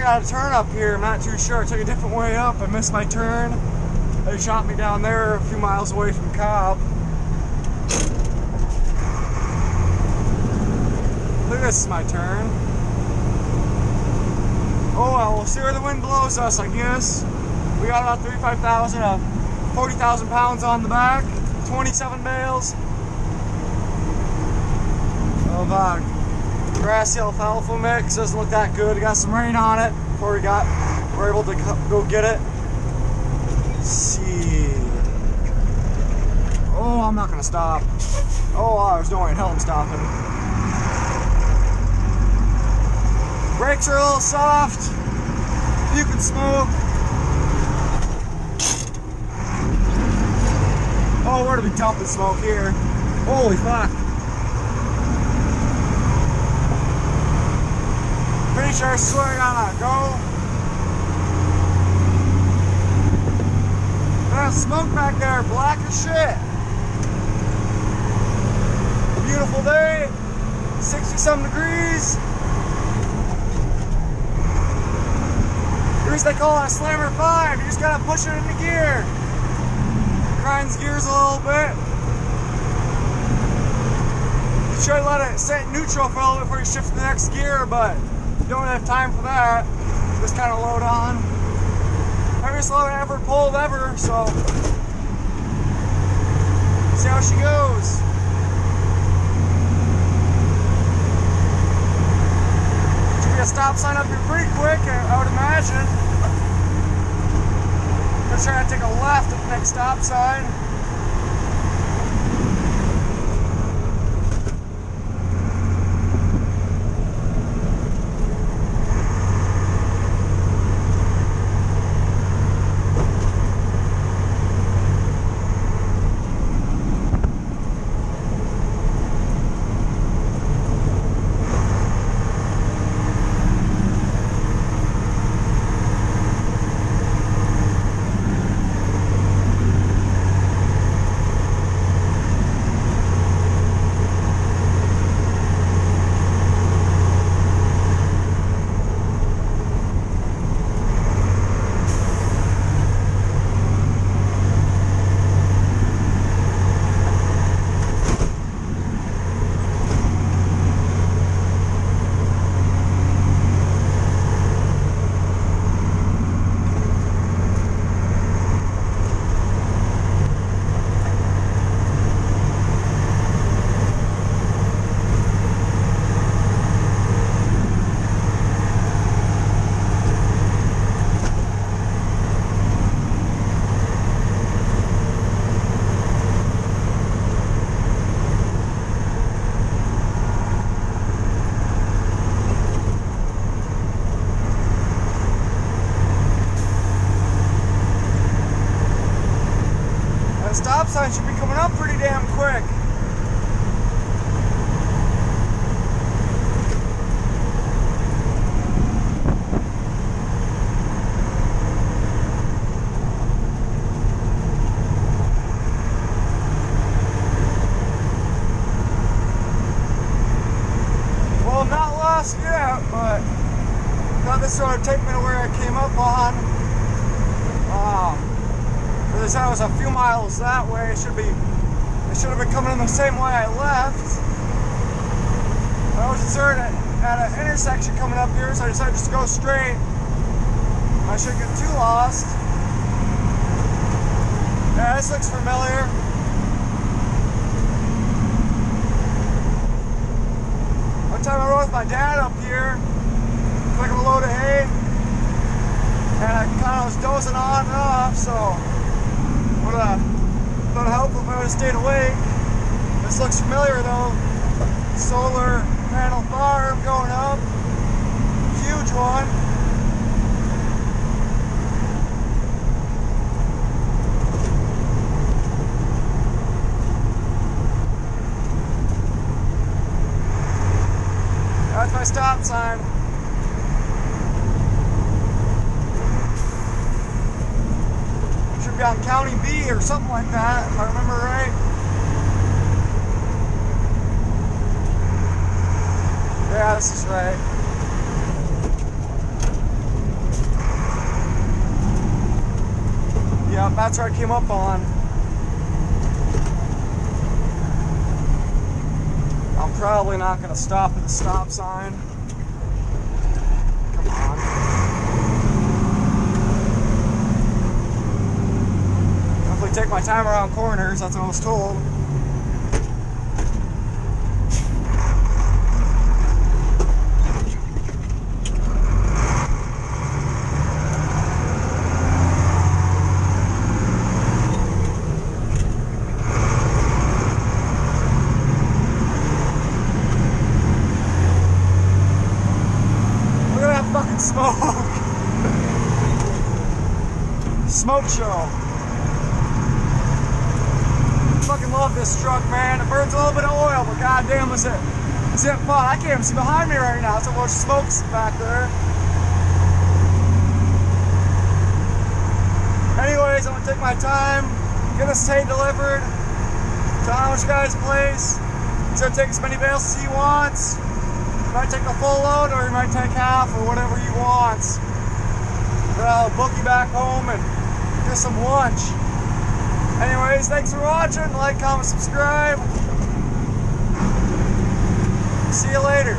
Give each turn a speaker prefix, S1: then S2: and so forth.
S1: got a turn up here. I'm not too sure. I took a different way up. I missed my turn. They shot me down there a few miles away from Cobb. I think this is my turn. Oh well, we'll see where the wind blows us, I guess. We got about 35,000 40,000 pounds on the back, 27 bales of grassy alfalfa mix. Doesn't look that good. We got some rain on it before we were able to go get it. Let's see. Oh, I'm not gonna stop. Oh, there's no way in hell I'm stopping. Brakes are a little soft. You can smoke. Oh, where do we dump the smoke here? Holy fuck. Pretty sure this is where I gotta go. There's smoke back there, black as shit. Beautiful day, 60-some degrees. Here's they call it a slammer 5. You just gotta push it into gear. Grinds gears a little bit. You should let it sit in neutral for a little bit before you shift to the next gear, but you don't have time for that. Just kind of load on. Heaviest load I ever pulled ever, so see how she goes. Should be a stop sign up here pretty quick, I would imagine. I'm gonna try to take a left at the next stop sign. Stop sign should be coming up pretty damn quick. Well, I'm not lost yet, but I thought this would take me to where I came up on. This house a few miles that way. It should have been coming in the same way I left. I was concerned at an intersection coming up here, so I decided just to go straight. I shouldn't get too lost. Yeah, this looks familiar. One time I rode with my dad up here, took a load of hay, and I kind of was dozing on and off, so would have helped if I would have stayed awake. This looks familiar though. Solar panel farm going up. Huge one. That's my stop sign. Should be on County B or something like that, if I remember right. Yeah, this is right. Yeah, that's where I came up on. I'm probably not going to stop at the stop sign. Come on. Definitely take my time around corners, that's what I was told. Fucking smoke. Smoke show. Fucking love this truck, man. It burns a little bit of oil, but goddamn is it fun. I can't even see behind me right now. It's a bunch of smokes back there. Anyways, I'm gonna take my time, get this hay delivered to Amish guy's place. He's gonna take as many bales as he wants. You might take a full load or you might take half or whatever he wants. Then I'll book you back home and get some lunch. Anyways, thanks for watching. Like, comment, subscribe. See you later.